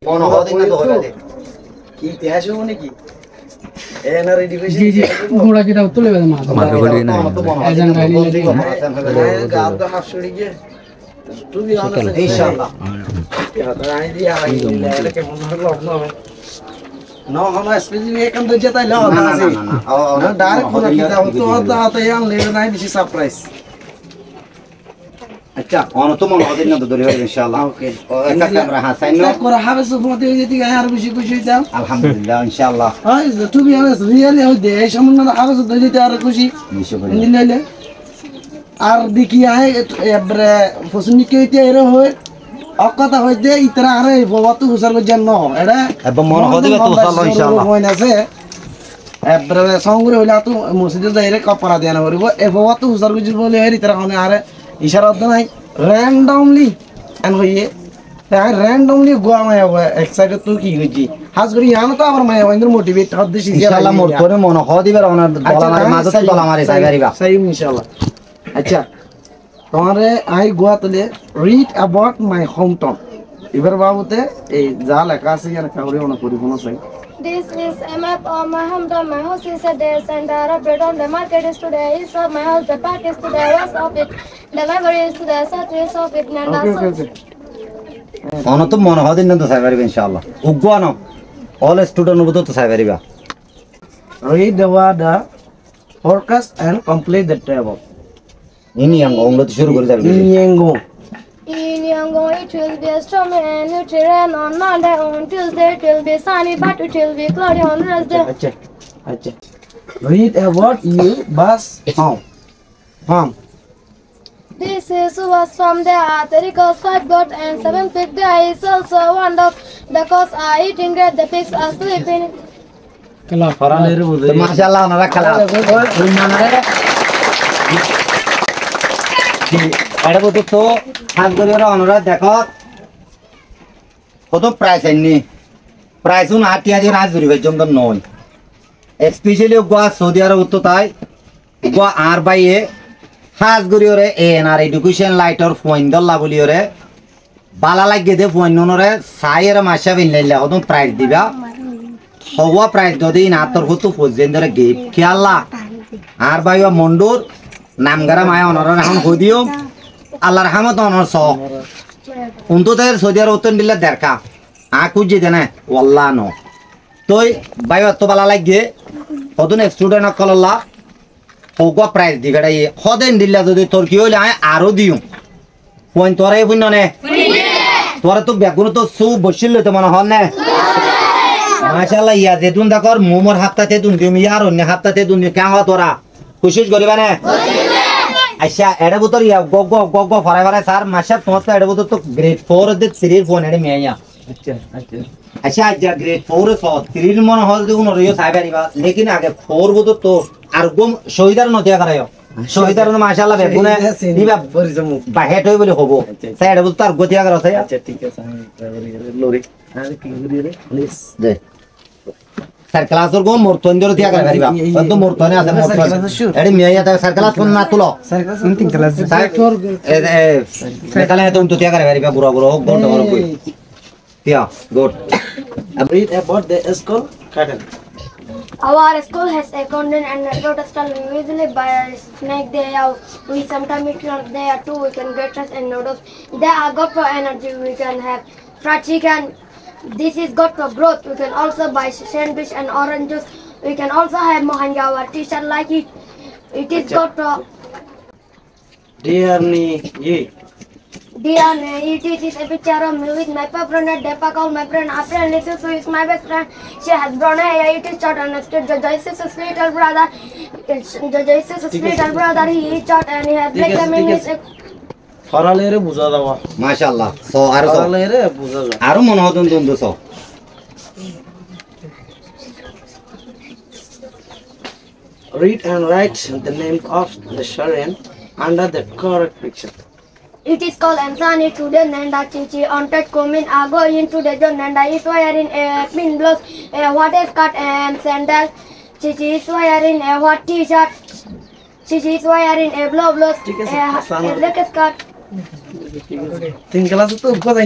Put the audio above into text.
মনে হয় দিন না তো হবে কি ইতিহাস হবে নাকি এনার এডুকেশন জি জি গোড়া কি দাও তুলে বেদা মাথা বলি না এজন গানি গাব দা মাফসুড়ি গিয়ে টু বি অনেস্ট ইনশাআল্লাহ আই দিয়া আই লেকে মনে হলো আপনি নো হলো স্পেসিফিক একন তো যেতাই লো না আছে না ডাইরেক্ট পুরো কি দাও তো দাও আন লেবে নাই বেশি সারপ্রাইজ আচ্ছা তো মনে হয় দিন না তো ধরে হবে ইনশাআল্লাহ ওকে একটা ক্যামেরা হাসাইন করে হবে সুফমতি হয়ে যেতে আর বেশি খুশি দাও আলহামদুলিল্লাহ ইনশাআল্লাহ হয় টু বি অনেস্ট রিয়েলি হয় দে সামনে হবে তো যেতে আর খুশি নিলে আর দেখি আয় এবারে ফসনি কইতে এর হয় অকথা হইতে ইতরা আরে বাবা তো হুসার জন্য এটা এবং মনে হয় দিবে তো ইনশাআল্লাহ হয় না সে এবারে সংগ্রহ হইলা তো মসজিদে যাইরে কপরা দেনা করিব এ বাবা তো হুসার গুজি বলে এর ইতরা হনে আরে ইশারা তো নাই র্যান্ডমলি এন হইয়ে তাই র্যান্ডমলি গোয়া মায়া এক্সাইটেড তো কি হইছি হাজ করি ইয়ানো তো আবার মায়া ওইদের মোটিভেট হদ দিছি ইনশাআল্লাহ মোর করে মনে হয় দিবে ওনার দলা মারি মাঝে দলা মারি যাইবা সহি ইনশাআল্লাহ আচ্ছা তোমারে আই গোয়া তলে read about my home town এবার বাবুতে এই যা লেখা আছে ইয়ার কাউরে ওনা পরিপূর্ণ চাই This is a map of my hometown. My house is a day center of bread on the market is today. East of my house, the park is to the west of it. The library is to the southwest of it. And ওকে তো মনে হয় দিন না তো যাইবা ইনশাআল্লাহ উগওয়ানো all student হবো তো যাইবা read the word forecast and complete the table ইনি অঙ্গ তো শুরু করে যাবে Inyengo in Yango, it will be a stormy and it will rain on Monday. On Tuesday, it will be sunny, but it will be cloudy on Wednesday. acha acha read about you bus home farm This is was from the Athericos 5 goat and 7 pig. There is also one dog. The cows are eating great, the pigs are sleeping. কলা ফরালের বুঝে মাশাআল্লাহ ওনারা খেলা ওই মানারে এটা বলতো তো হাত ধরে ওনারা দেখো কত প্রাইস আইনি প্রাইস উন 8000 হাত ধরে জন্য নয় স্পেশালি গোয়া সৌদি আরব তো তাই গোয়া আর বাইয়ে হাজ গরিওরে এনআর এডুকেশন লাইটর পয়েন্ট দল্লা বলিওরে বালা লাগিয়ে দে পয়েন্ট নরে সাইয়ের মাসা বিনলাইলা কত প্রাইস দিবা হওয়া প্রাইস যদি না তোর হতো পর্যন্ত গিফট খেয়াল্লা আর বাইয়া মন্ডুর নামগারা মায়া অনর এখন হদিও আল্লাহর রহমত অনর স উন্ততে সৌদি আরব উত্তর দিলে দেখা খুঁজে দেনে ওয়াল্লাহ ন তুই বাইয়া তো বালা লাগিয়ে কতন স্টুডেন্ট কলল্লা হওয়া প্রাইস দিবেড়াই সদেন দিল্লা যদি তোর কি হইলে আরো দিও পয়েন্ট তোরাই বুঝল নে তোরা তো বেগুন তো সু বসিল তো মনে হল না মাশাআল্লাহ ইয়া যেতুন দেখর মোমর হাতটাতে তুন তুমি আর অন্য হাতটাতে তুন কেন হওয়া তোরা কোশিশ করিবা না আচ্ছা এড়ে বুতর ইয়া গগ ফরাই ফরাই স্যার মাসা তোমার তো এড়ে বুতর তো গ্রেড 4 দে 3 ফোন এড়ে মেয়া আচ্ছা আচ্ছা আচ্ছা আজ গ্রেড 4 সো 3 মন হল দেখুন রিও সাইবারিবা লেকিন আগে 4 বুতর তো আর গম শহীদার নতিয়া করায়ো শহীদার মাশাআল্লাহ বেগুনে দিবা পরিজমু বাহেট হই বলি হবো তাই এড়ে বুতর গতিয়া করা আছে আচ্ছা ঠিক আছে আমি লরি আর কি করি রে প্লিজ দে স্যার ক্লাস ওর গো মোরতন ধরে দিয়া করিবা তো মোরতনে আছে মোরতন এডি মেয়া তা স্যার ক্লাস কোন না তুলো স্যার তিন ক্লাস স্যার মেকালে তুমি তো দিয়া করিবা বুড়া বুড়া হোক গোট বড় কই দিয়া goat read about the school curtain Our school has a content and a protestal. We usually buy a snack there. We sometimes eat lunch there too. We can get dressed and noodles. They are good for energy. We can have fried chicken. This is good for growth. We can also buy sandwich and orange juice. We can also have mohangi. Our teacher like it. It is good for dear ni ye dear. It is a picture of me with my friend at Depa called my friend. Our friend Lisus, who is my best friend. She has brown hair. It is short and straight. Joyce's little brother. Joyce's little brother. He is short and he has black hair. ফরালের বুঝা দাও মাশাআল্লাহ so আর so ফরালের বুঝা দাও আর মন হতন তুন দো so read and write the name of the Sharon under the correct picture It is called Ansani today. Nanda Chichi on Ted Komin are going to the John. Nanda is wearing a pin blouse, a white skirt and sandal. Chichi is wearing a white t-shirt. Chichi is wearing a blue blouse, a black skirt. তিন class তো কথা